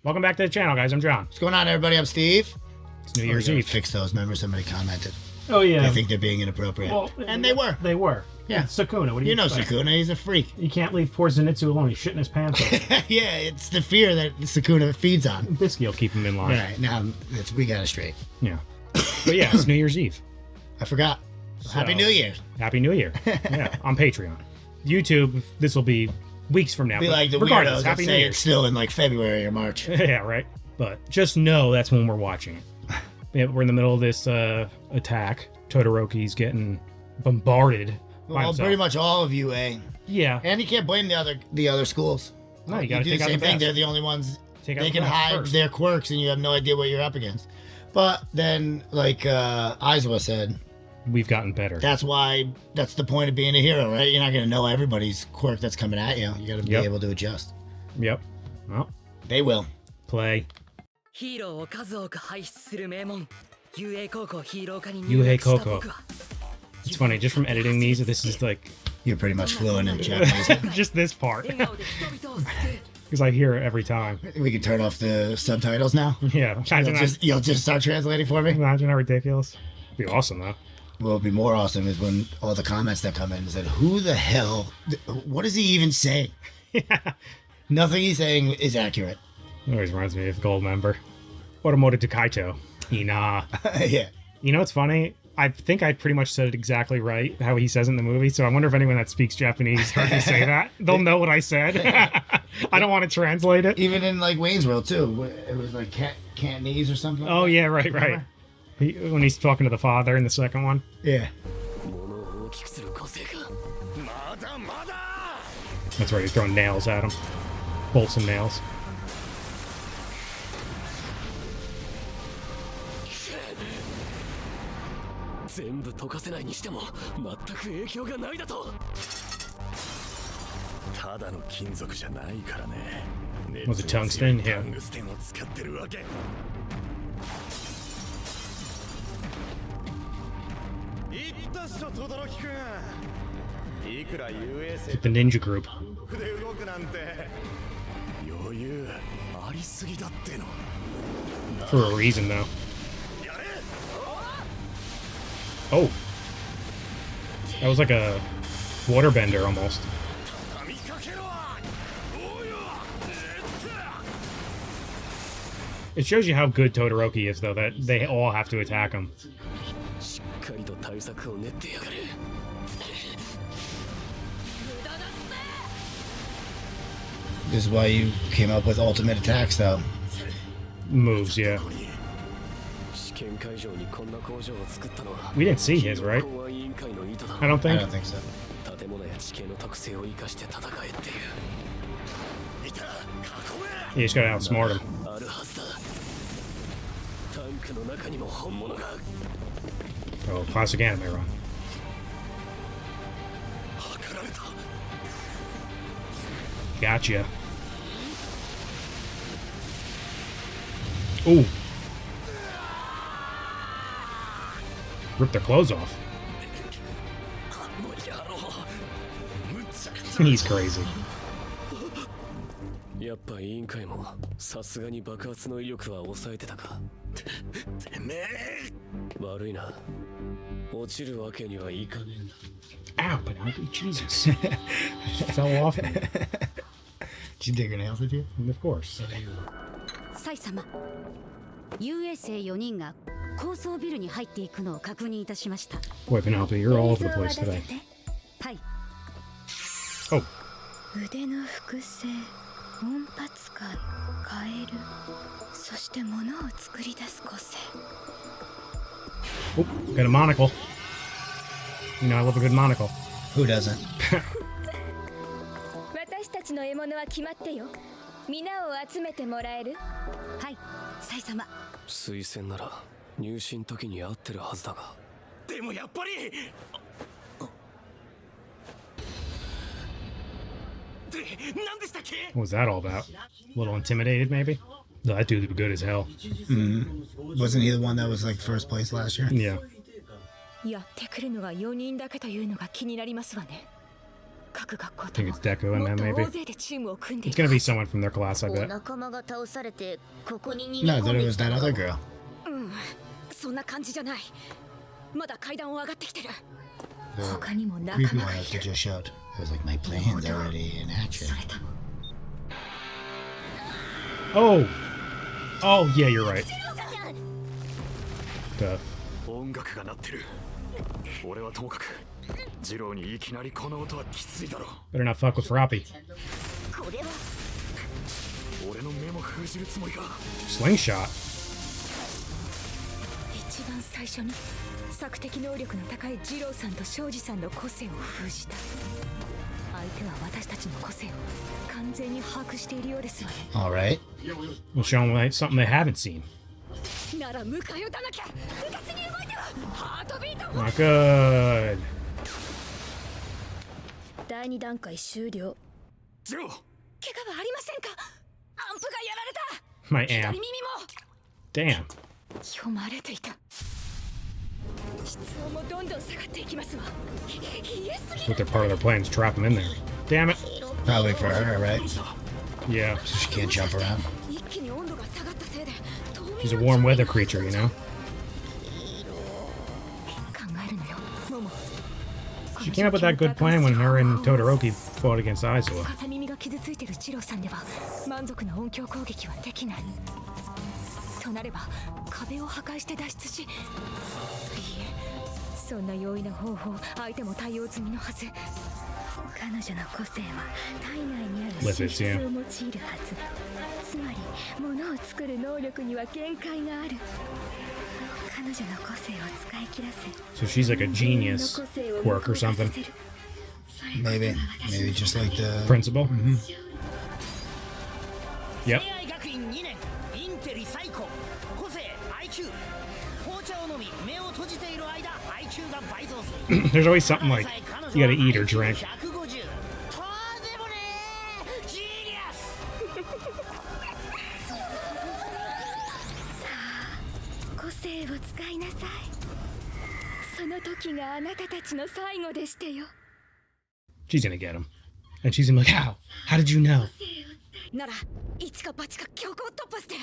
Welcome back to the channel, guys. I'm John. What's going on, everybody? I'm Steve. It's New Year's Eve. Fix those. Remember, somebody commented. Oh, yeah. They think they're being inappropriate. Well, and they were. They were. Yeah. It's Sukuna. What do you know expect? Sukuna. He's a freak. You can't leave poor Zenitsu alone. He's shitting his pants off. Yeah, it's the fear that Sukuna feeds on. Bisky will keep him in line. All right, now we got it straight. Yeah. But yeah, it's New Year's Eve. I forgot. Happy New Year. Happy New Year. Yeah, on Patreon. YouTube, this will be weeks from now. Be like the regardless, weirdos that Happy New say Year. it's still in like February or March. Yeah, right. But just know that's when we're watching it. Yeah, we're in the middle of this attack. Todoroki's getting bombarded by Well, himself. pretty much all of you, eh? Yeah. And you can't blame the other schools. No, you gotta do take the out same the thing. best. They're the only ones. Take out They the can best hide first. their quirks, and you have no idea what you're up against. But then, like Aizawa said, We've gotten better. that's the point of being a hero, right? You're not going to know everybody's quirk that's coming at you. You got to be able to adjust. Yep. Well, They will. play. ヒーローを数多く輩出する名門雄英高校ヒーロー科に 雄英入学した高校僕は It's funny, just from editing these, this is like You're pretty much fluent in Japanese. just this part. 笑顔で人々を救う Because I hear it every time. We can turn off the subtitles now. Yeah. You'll just start translating for me. Imagine how ridiculous. It'd be awesome, though. What would be more awesome is when all the comments that come in said, "Who the hell? What is he even saying?" Nothing he's saying is accurate. It always reminds me of Goldmember. Oramoto to Kaito. Ina. Yeah. You know what's funny? I think I pretty much said it exactly right, how he says it in the movie, so I wonder if anyone that speaks Japanese heard me say that. They'll know what I said. I don't want to translate it. Even in like Wayne's World too, it was like Cantonese or something. Oh, yeah, right. When he's talking to the father in the second one. Yeah. 物を大きくする個性かまだまだ That's right, he's throwing nails at him. Bolts and nails. 全部溶かせないにしても全く影響がないだとただの金属じゃないからね Was it tungsten? Yeah. タングステンを使ってるわけ言ったっしょ轟くんいくら USA The ninja group. で動くなんて余裕ありすぎだっての For a reason, though. Oh. That was like a waterbender almost. It shows you how good Todoroki is, though, that they all have to attack him. しっかりと対策を練ってやがる This is why you came up with ultimate attacks, though. Moves, yeah. 試験会場にこんな工場を作ったのは We didn't see his, right? 公安委員会の意図だ I don't I think. don't think so. 建物や地形の特性を生かして戦えっていういた You just gotta outsmart him. あるはずだタンクの中にも本物が Oh, classic anime run. 測られた Gotcha. Ooh. Rip their clothes off. あの野郎むちゃくちゃ He's crazy. やっぱ委員会もさすがに爆発の威力は抑えてたかてめえ悪いな落ちるわけにはいかねえ Ow, Penelope, Jesus. Fell off. Did you dig your nails with you? Of course. サイ様、遊泳生4人が高層ビルに入っていくのを確認いたしました。 Boy, Penelope, you're all over the 映像は place 出せ today. て。はい。 Oh, 腕の複製、音髪感、変える、そして物を作り出す個性。 oh, got a monocle. You know, I love a good monocle. Who doesn't? 私たちの獲物は決まってよ。皆を集めてもらえる？はい、サイ様。推薦なら入信時に合ってるはずだがでもやっぱり何でしたっけ What was that all about? A little intimidated, maybe? No, that dude looked good as hell. Wasn't he the one that was like first place last year? Yeah. やってくるのが4人だけというのが気になりますわね。I think it's Deku in that, maybe. It's gonna be someone from their class, I bet. 仲間が倒されてここに逃げ込んで No, that it was that other girl. そんな感じじゃない。まだ階段を上がってきてる。 The 他にも creepy 仲間 one が that い they る。 just showed. It was like my plan's already in action. それだ。 Oh! Oh, yeah, you're right. Duh. 音楽が鳴ってる。俺はともかくジローにいきなりこの音はきついだろ。 Better not fuck with Froppy. これは俺の目も封じるつもりか。 Slingshot? 一番最初に索敵能力の高い二郎さんと庄司さんの個性を封じた。相手は私たちの個性を完全に把握しているようですわね。 Alright. We'll show them like something they haven't seen. なら迎え撃たなきゃ。うかつに動いてはハートビート。 Not good. 第二段階終了。ジロー。怪我はありませんか。アンプがやられた。 My 左 amp. 耳も Damn. 読まれていた。室温もどんどん下がっていきますわ。冷えすぎ What they're part of their plan is trap him in there. Damn it. Probably for her, right? Yeah. So she can't jump around. 一気に温度が下がったせいで She's a warm weather creature, you know? 考えるのよ、モモ。 She came up with that good plan when her and Todoroki fought against Aizawa. 片耳が傷ついてるジローさんでは満足な音響攻撃はできない。となれば壁を破壊して脱出し、いいえ、そんな容易な方法相手も対応済みのはず。彼女の個性は体内にある資質を用いるはず。つまり物を作る能力には限界がある。彼女の個性を使い切らせ、 So she's like a genius quirk or something. Maybe. Maybe just like the Principal? Yep. 学院2年インテリ最高個性 IQ 紅茶を飲み目を閉じている間 IQ が倍増する There's always something like you gotta eat or drink. 150とんでもねージーニアス個性を使いなさい。その時があなたたちの最後でしてよ。 She's gonna get him. And she's gonna be like, How? How did you know? なら一か八か強行突破して。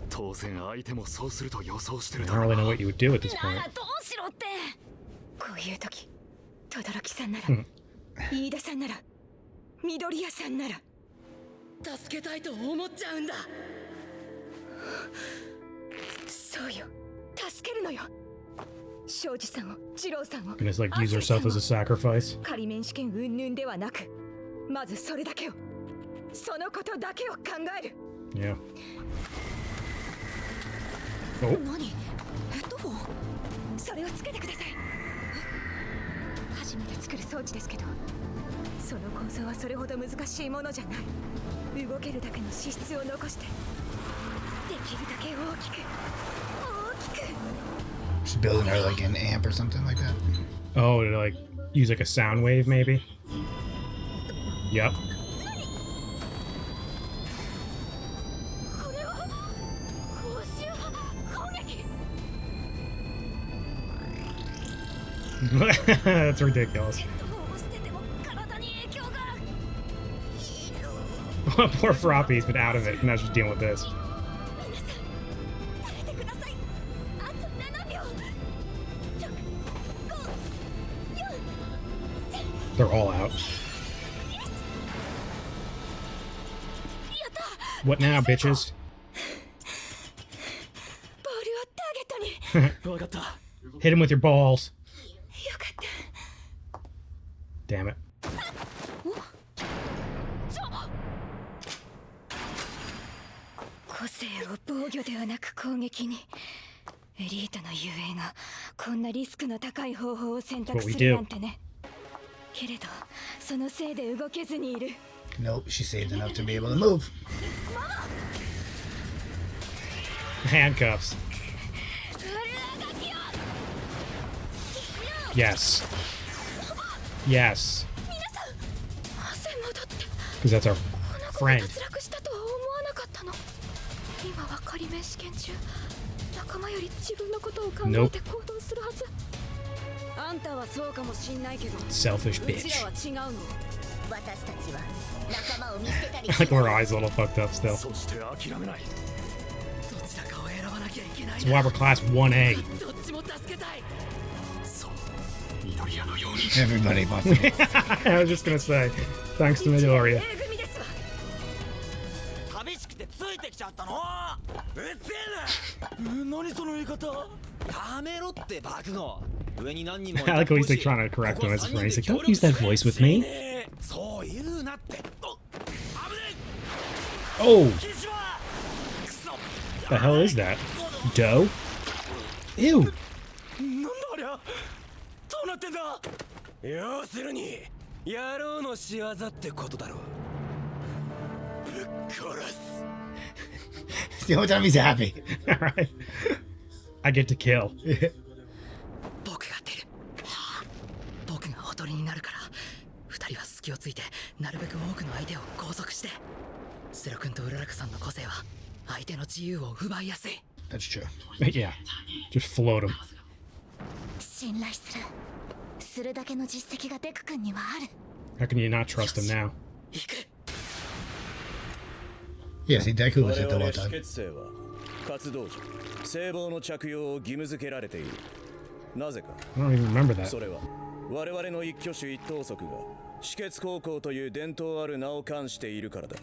当然相手もそうすると予想して I る don't だろ really う know な。 what you would do at this な point. らどうしろって。こういう時、轟さんなら、うん飯田さんなら、緑谷さんなら助けたいと思っちゃうんだ。そうよ、助けるのよ。庄司さんを、二郎さんを、 Gonna just like use herself as a sacrifice. 仮免試験云々ではなく、まずそれだけを、そのことだけを考える。 Yeah. Oh, 何？ヘッドホン？それをつけてください。初めて作る装置ですけど、その構造はそれほど難しいものじゃない。動けるだけの資質を残して、できるだけ大きく、大きく。 Just building her like an amp or something like that. oh, to like use like a sound wave, maybe. Yep. これは報酬攻撃。 That's ridiculous. ヘッドホンをしてても体に影響が。 Poor Froppy's been out of it, and now she's dealing with this. 皆さん、耐えてください。あと7秒。6、5、4、3。 They're all out. やったー。 What now, bitches? ボールをターゲットに。わかった。 Hit him with your balls. よかった。 Damn it. 個性を防御ではなく攻撃に。エリートの雄英がこんなリスクの高い方法を選択するなんてね。けれどそのせいで動けずにいる。 Nope, she saved enough to be able to move. Handcuffs. Yes. Yes. 汗戻って。 Because that's our この子が friend. 脱落したとは思わなかったの。今は仮免試験中。仲間より自分のことを考えて行動するはず。あんたはそうかもしんないけど、 Selfish うちら bitch. は違うの。私たちは仲間を見捨てたり Like her eyes a little fucked up still. そして諦めない。どちらかを選ばなきゃいけない That's why we're class 1A. どっちも助けたい そう。緑谷のように。 Everybody wants to. I was just gonna say, thanks to Midoriya. A 組ですわ。寂しくてついてきちゃったのうっせえな何その言い方やめろって爆豪上に何人も I like how he's like trying to correct him as a friend. He's like, don't use that voice with me. そう言うなってお危ね Oh, え岸はくそ the hell is that? Dough? Ew. なんだありゃどうなってんだ要するに野郎の仕業ってことだろぶっ殺す It's the only time he's happy. Alright. I get to kill. 僕が出る僕がおとりになるから二人は隙をついてなるべく多くの相手を拘束してセロ君とウララクさんの個性は相手の自由を奪いやすい That's true. Yeah. Just float him. 信頼するするだけの実績がデク君にはある How can you not trust him now? 行く Yeah, see, Deku was 我 at the 々 one 死 time. 血生は活動時聖望の着用を義務付けられている。なぜか I don't even remember that. それは我々の一挙手一投足が止血高校という伝統ある名を冠しているからだ。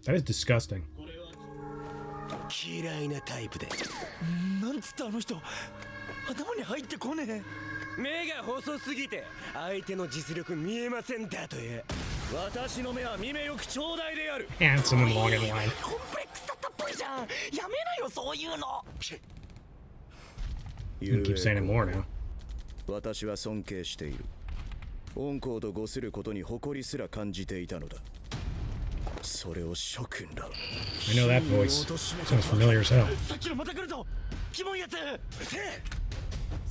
That is disgusting. 嫌いなタイプでなんつったあの人頭に入ってこねえ目が細すぎて相手の実力見えませんだとや私の目は見目よく頂戴である。 Handsome and long in line. コンプレックスだったっぽいじゃんやめなよそういうの You keep saying it more now. 私は尊敬している。恩公とごすることに誇りすら感じていたのだ。それを諸君ら I know that voice. Sounds familiar as hell. さっきのまた来るぞキモいやつ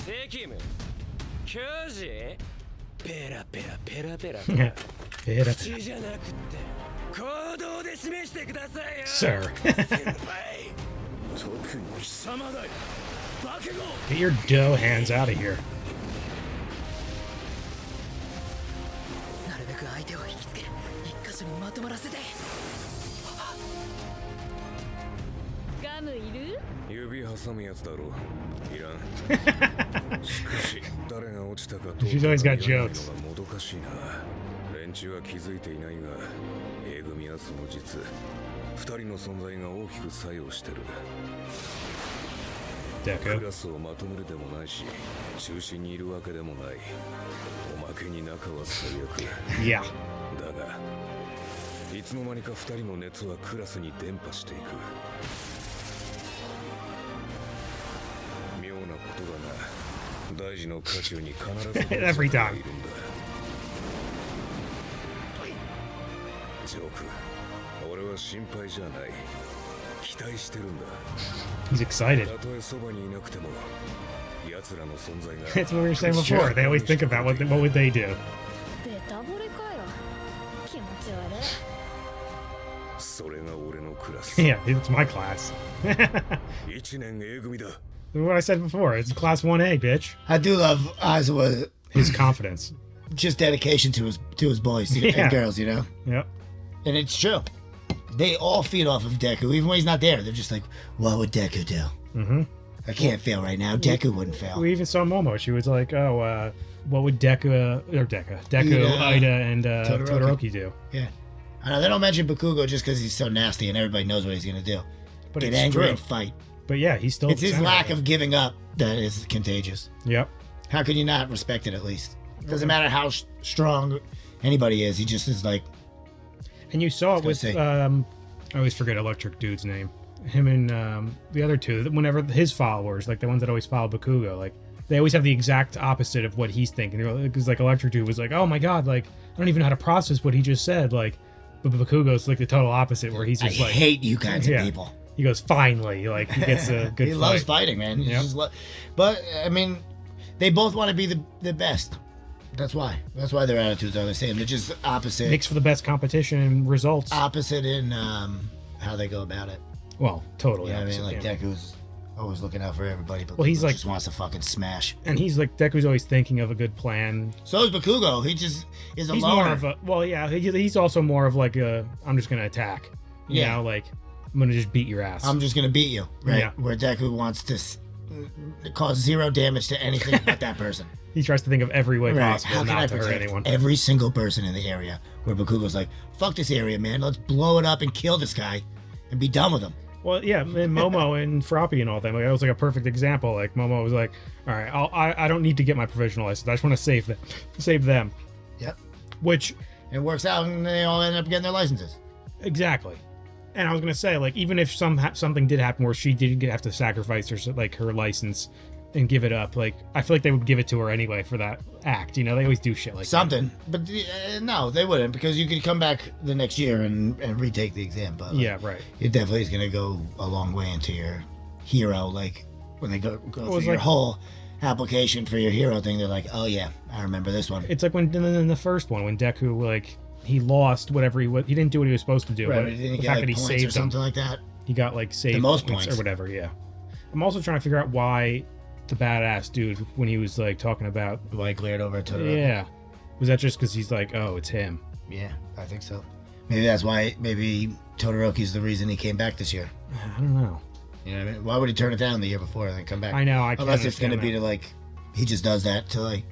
責務教授ペラペラペラペラ Better. 口じゃなくって行動で示してくださいよ Sir. 先輩特に貴様だよ。化け物 Get your dough hands out of here. なるべく相手を引きつけ一箇所にまとまらせてガムいる？指挟むやつだろう。いらん。しかし誰が落ちたかどうか She's always got 言わない jokes. のがもどかしいな。連中は気づいていないが A 組はその実二人の存在が大きく作用してる。ク Deku. ラスをまとめるでもないし中心にいるわけでもない。おまけに仲は最悪 Yeah. だがいつの間にか二人の熱はクラスに伝播していく。妙なことだが大事の渦中に必ず Every time. いるんだ。ジョーク、俺は心配じゃない。期待してるんだ。 He's excited. たとえそばにいなくても奴らの存在が That's what we were saying before. They always think about what would they do. ベタ惚れかよ。気持ち悪い。それが俺のクラス。 Yeah, it's my class. 1年 A 組だ。 What I said before. It's class 1A, bitch. I do love Aizawa's His confidence. just dedication to his boys Yeah. and girls, you know? Yep. And it's true. They all feed off of Deku, even when he's not there. They're just like, what would Deku do? Mm-hmm. I can't fail right now. Deku wouldn't fail. We even saw Momo. She was like, "Oh, what would Deku, Ida, Ida, and Todoroki. Todoroki do?" Yeah. I know they don't mention Bakugo just because he's so nasty and everybody knows what he's going to do. But Get it's angry true. and fight. But yeah, he's still. It's his center lack it. of giving up that is contagious. Yep. How can you not respect it at least? Doesn't matter how strong anybody is. He just is like, And you saw it gonna with say. I always forget Electric Dude's name. Him and the other two. Whenever his followers, like the ones that always follow Bakugo, like they always have the exact opposite of what he's thinking. Because like Electric Dude was like, "Oh my god, like I don't even know how to process what he just said." Like, but Bakugo's like the total opposite, where he's I just like, hate you kinds Yeah. of people. he goes, "Finally!" Like he gets a good He fight. loves fighting, man. He Yep. just but, I mean, they both want to be the best. That's why. That's why their attitudes are the same. They're just opposite. Makes for the best competition and results. Opposite in how they go about it. Well, totally. You know what I mean? opposite, Like yeah. Deku's always looking out for everybody, but Well, he's like- just wants to fucking smash. And he's like, Deku's always thinking of a good plan. So is Bakugo. He just is a He's loner. more of a, well, yeah, he's also more of like a, I'm just going to attack. You Yeah. know, like, I'm going to just beat your ass. I'm just gonna beat you, right? Yeah. Where Deku wants to cause 0 damage to anything but that person. He tries to think of every way Right. possible How can I not to hurt protect anyone. every single person in the area? Where Bakugo's like, fuck this area, man. Let's blow it up and kill this guy and be done with him. Well, yeah, and Momo and Froppy and all them. Like, that was like a perfect example. Like, Momo was like, all right, I don't need to get my provisional license. I just want to save them. Yep. Which, It works out and they all end up getting their licenses. exactly. And I was gonna say, like, even if something did happen where she did have to sacrifice her license and give it up, like, I feel like they would give it to her anyway for that act. You know, they always do shit like Something. But no, they wouldn't, because you could come back the next year and retake the exam. But that. Yeah, right. it definitely is going to go a long way into your hero. Like when they go through it's your like- whole application for your hero thing, they're like, oh yeah, I remember this one. It's like when in the first one when Deku, like, he lost whatever he didn't do what he was supposed to do. Right, But didn't the get fact like that he points saved or something like that. he got like saved The most points points. or whatever. Yeah. I'm also trying to figure out why the badass dude, when he was like talking about, Like glared over at Todoroki. yeah, was that just because he's like, oh, it's him? Yeah, I think so. Maybe that's why. Maybe Todoroki's the reason he came back this year. I don't know. You know what I mean? Why would he turn it down the year before and then come back? I know. I can't Unless it's going to understand be that. to like, he just does that to like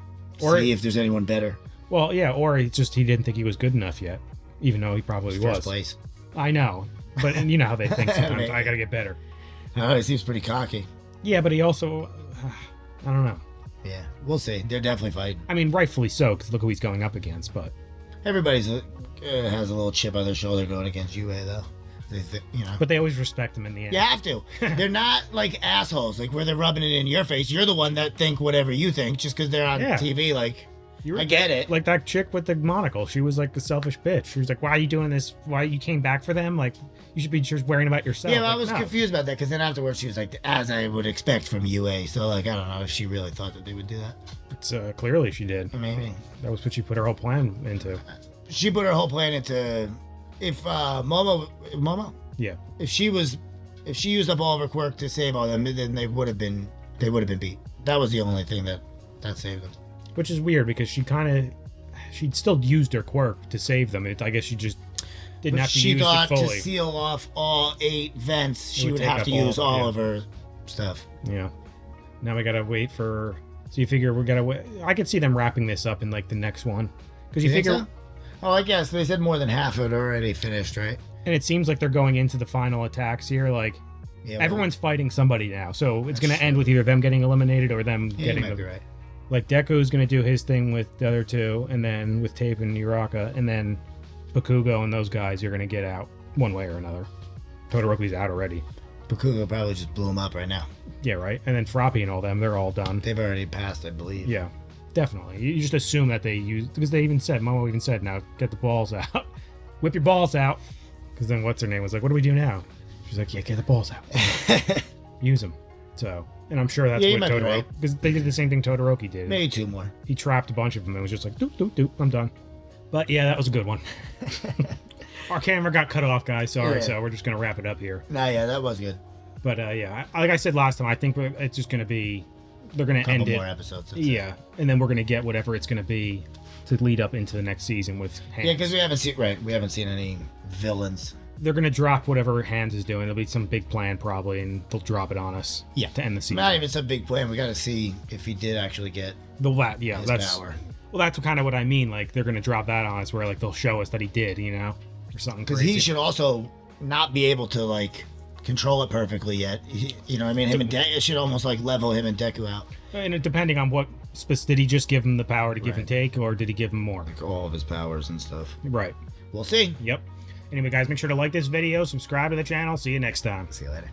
Or- see if there's anyone better. Well, yeah, or he didn't think he was good enough yet, even though he probably First was. place. I know, but and you know how they think sometimes. Maybe. I gotta get better. Oh, he seems pretty cocky. Yeah, but he also, I don't know. Yeah, we'll see. They're definitely fighting. I mean, rightfully so, because look who he's going up against. But Everybody's has a little chip on their shoulder going against UA though. You know. but they always respect him in the end. You have to. They're not like assholes, like where they're rubbing it in your face. You're the one that think whatever you think just because they're on Yeah. TV. Like, You were- I get it. Like that chick with the monocle. She was like a selfish bitch. She was like, "Why are you doing this? Why you came back for them? Like, you should be just worrying about yourself." Yeah, but I Like, was no. confused about that because then afterwards she was like, as I would expect from UA. So like, I don't know if she really thought that they would do that. It's clearly she did. Maybe That was what she put her whole plan into. she put her whole plan into if Momo, Yeah. if she used up all of her quirk to save all them, then they would have been beat. That was the only thing that saved them. Which is weird because she'd still used her quirk to save them. I guess she just didn't But have to she use thought it to fully. seal off all 8 vents, she would would take have up to all use of it, all yeah. of her stuff. Yeah. Now we gotta wait for. So you figure we gotta wait. I could see them wrapping this up in like the next one, because you think figure, so? Oh, I guess they said more than half of it already finished, right? and it seems like they're going into the final attacks here. Like Yeah, well, everyone's fighting somebody now, so it's gonna That's end with either them getting eliminated or them yeah, you getting. might be right. Like Deku's gonna do his thing with the other two, and then with Tape and Uraka, and then Bakugo and those guys are gonna get out one way or another. Todoroki's out already. Bakugo probably just blew him up right now. Yeah, right. And then Froppy and all them, they're all done. They've already passed, I believe. Yeah, definitely. You just assume that they use, because they even said, Momo even said, now get the balls out, whip your balls out. Because then what's her name was like, what do we do now? She's like, yeah, get the balls out, use them. So, and I'm sure that's Yeah, you what might be Todoroki, right. because they did the same thing Todoroki did. Maybe 2 more. He trapped a bunch of them and was just like, doop, doop, doop, I'm done. But yeah, that was a good one. Our camera got cut off, guys. Sorry, Yeah. so we're just gonna wrap it up here. Nah, yeah, that was good. But yeah, like I said last time, I think it's just gonna be, they're gonna Couple end it. more episodes. that's it. Yeah, and then we're gonna get whatever it's gonna be to lead up into the next season with Hands. Yeah, because we haven't seen any villains. They're gonna drop whatever Hands is doing. There'll be some big plan probably, and they'll drop it on us. Yeah. to end the season. Not even some big plan. We got to see if he did actually get Yeah, his that's power. well, that's kind of what I mean. Like they're gonna drop that on us, where like they'll show us that he did, you know, or something. Because Crazy. he should also not be able to like control it perfectly yet. You know what I mean? It should almost like level him and Deku out. And depending on what did he just give him the power to give and Right. take, or did he give him more? Like all of his powers and stuff. Right. We'll see. Yep. Anyway, guys, make sure to like this video, subscribe to the channel. See you next time. See you later.